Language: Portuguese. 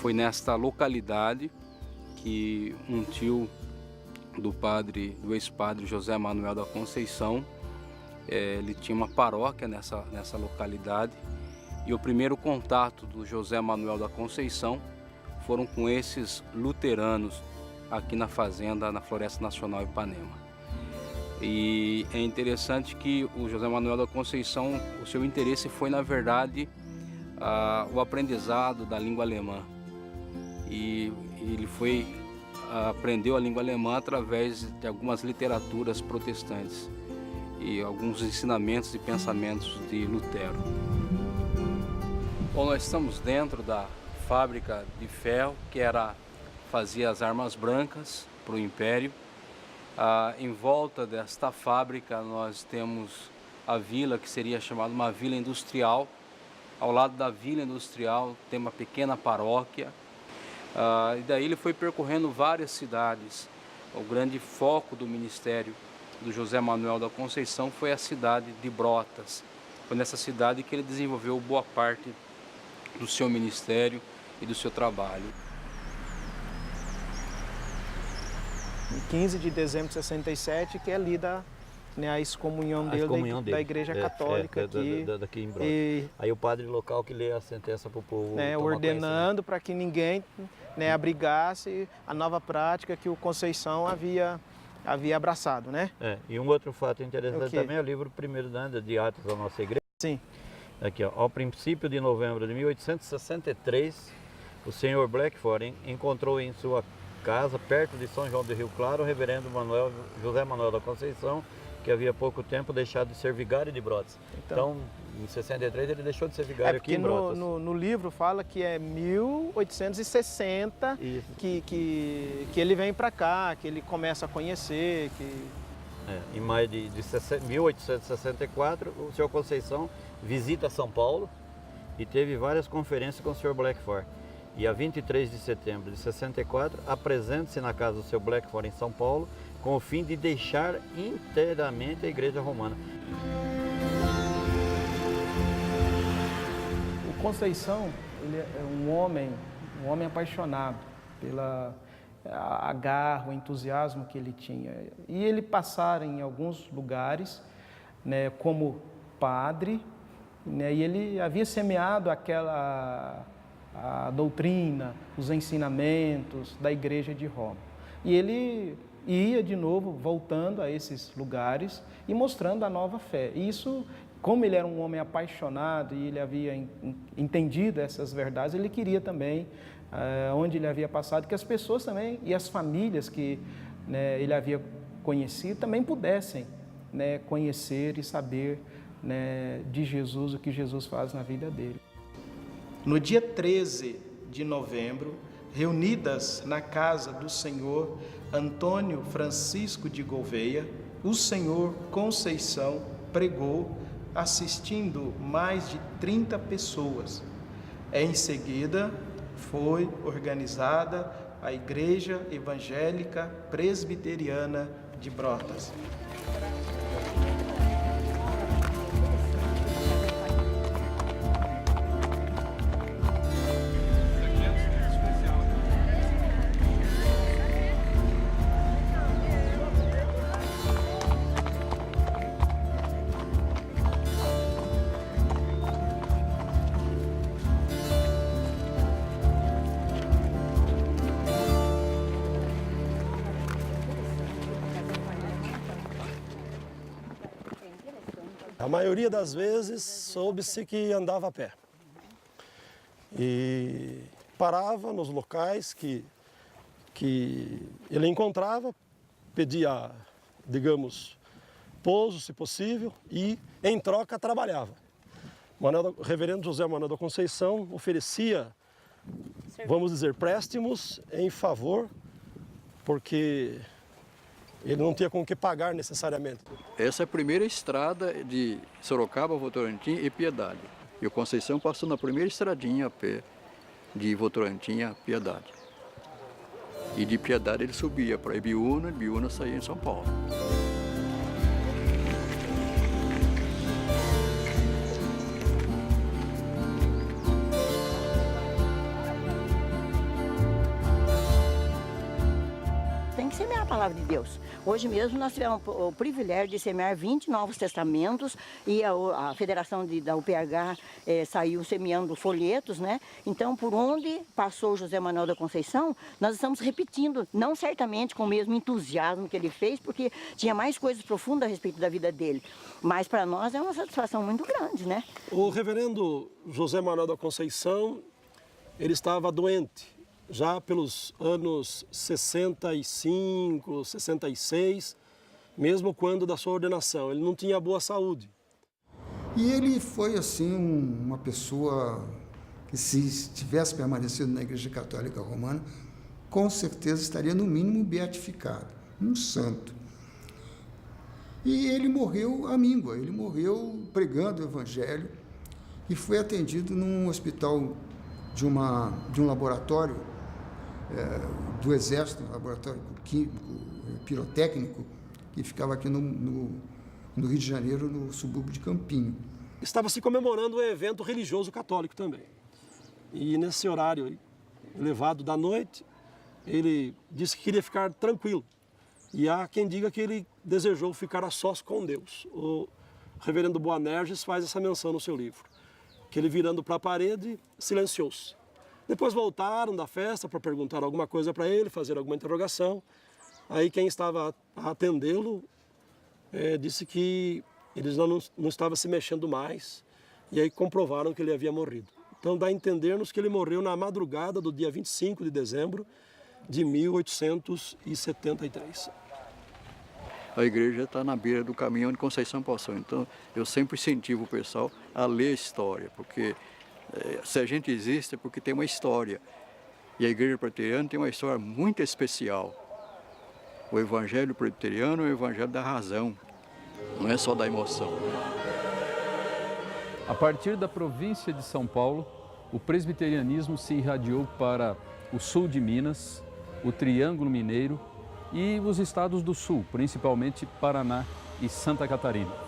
foi nesta localidade que um tio do ex-padre José Manuel da Conceição, ele tinha uma paróquia nessa localidade, e o primeiro contato do José Manuel da Conceição foram com esses luteranos aqui na fazenda, na Floresta Nacional Ipanema. E é interessante que o José Manuel da Conceição, o seu interesse foi, na verdade, o aprendizado da língua alemã. E ele aprendeu a língua alemã através de algumas literaturas protestantes e alguns ensinamentos e pensamentos de Lutero. Bom, nós estamos dentro da fábrica de ferro que fazia as armas brancas para o Império. Em volta desta fábrica nós temos a vila, que seria chamada uma vila industrial. Ao lado da vila industrial tem uma pequena paróquia. E daí ele foi percorrendo várias cidades. O grande foco do ministério do José Manuel da Conceição foi a cidade de Brotas. Foi nessa cidade que ele desenvolveu boa parte do seu ministério e do seu trabalho. Em 15 de dezembro de 67, que é lida, né, a excomunhão dele da Igreja Católica aqui. Daqui em Brotas. Aí o padre local que lê a sentença para o povo. Ordenando para que ninguém, né, abrigasse a nova prática que o Conceição havia abraçado, né? E um outro fato interessante também é o livro primeiro de Atos da nossa igreja. Sim. Aqui, ó, ao princípio de novembro de 1863, o senhor Blackford encontrou em sua casa, perto de São João do Rio Claro, o reverendo José Manuel da Conceição, que havia pouco tempo deixado de ser vigário de Brotas. Então em 63 ele deixou de ser vigário aqui em Brotas. No livro fala que é 1860 que ele vem para cá, que ele começa a conhecer. Em maio de 1864, o senhor Conceição visita São Paulo e teve várias conferências com o senhor Blackford. E a 23 de setembro de 64, apresenta-se na casa do seu Blackford em São Paulo, com o fim de deixar inteiramente a Igreja Romana. O Conceição, ele é um homem apaixonado pela garra, o entusiasmo que ele tinha. E ele passara em alguns lugares, né, como padre, né, e ele havia semeado a doutrina, os ensinamentos da Igreja de Roma. E ele ia de novo voltando a esses lugares e mostrando a nova fé. E isso, como ele era um homem apaixonado e ele havia entendido essas verdades, ele queria também, onde ele havia passado, que as pessoas também e as famílias que, né, ele havia conhecido também pudessem, né, conhecer e saber, né, de Jesus, o que Jesus faz na vida dele. No dia 13 de novembro, reunidas na casa do senhor Antônio Francisco de Gouveia, o senhor Conceição pregou, assistindo mais de 30 pessoas. Em seguida, foi organizada a Igreja Evangélica Presbiteriana de Brotas. A maioria das vezes soube-se que andava a pé e parava nos locais que ele encontrava, pedia, digamos, pouso, se possível, e em troca trabalhava. O reverendo José Manuel da Conceição oferecia, vamos dizer, préstimos em favor, porque ele não tinha com o que pagar necessariamente. Essa é a primeira estrada de Sorocaba, Votorantim e Piedade. E o Conceição passou na primeira estradinha a pé de Votorantim a Piedade. E de Piedade ele subia para Ibiúna, Ibiúna saía em São Paulo. palavra de Deus. Hoje mesmo nós tivemos o privilégio de semear 20 novos testamentos e a federação da UPH saiu semeando folhetos, né? Então, por onde passou José Manuel da Conceição, nós estamos repetindo, não certamente com o mesmo entusiasmo que ele fez, porque tinha mais coisas profundas a respeito da vida dele, mas para nós é uma satisfação muito grande, né? O reverendo José Manuel da Conceição, ele estava doente, já pelos anos 65, 66, mesmo quando da sua ordenação. Ele não tinha boa saúde. E ele foi, assim, uma pessoa que, se tivesse permanecido na Igreja Católica Romana, com certeza estaria, no mínimo, beatificado, um santo. E ele morreu à míngua, ele morreu pregando o Evangelho e foi atendido num hospital de um laboratório do Exército, um laboratório químico, pirotécnico, que ficava aqui no Rio de Janeiro, no subúrbio de Campinho. Estava se comemorando um evento religioso católico também. E nesse horário elevado da noite, ele disse que queria ficar tranquilo. E há quem diga que ele desejou ficar a sós com Deus. O reverendo Boanerges faz essa menção no seu livro, que ele, virando para a parede, silenciou-se. Depois voltaram da festa para perguntar alguma coisa para ele, fazer alguma interrogação. Aí quem estava a atendê-lo disse que ele não estava se mexendo mais, e aí comprovaram que ele havia morrido. Então dá a entendermos que ele morreu na madrugada do dia 25 de dezembro de 1873. A igreja está na beira do caminho onde Conceição passou, então eu sempre incentivo o pessoal a ler a história, porque se a gente existe é porque tem uma história. E a igreja presbiteriana tem uma história muito especial. O evangelho presbiteriano é o evangelho da razão, não é só da emoção. A partir da província de São Paulo, o presbiterianismo se irradiou para o sul de Minas, o Triângulo Mineiro e os estados do sul, principalmente Paraná e Santa Catarina.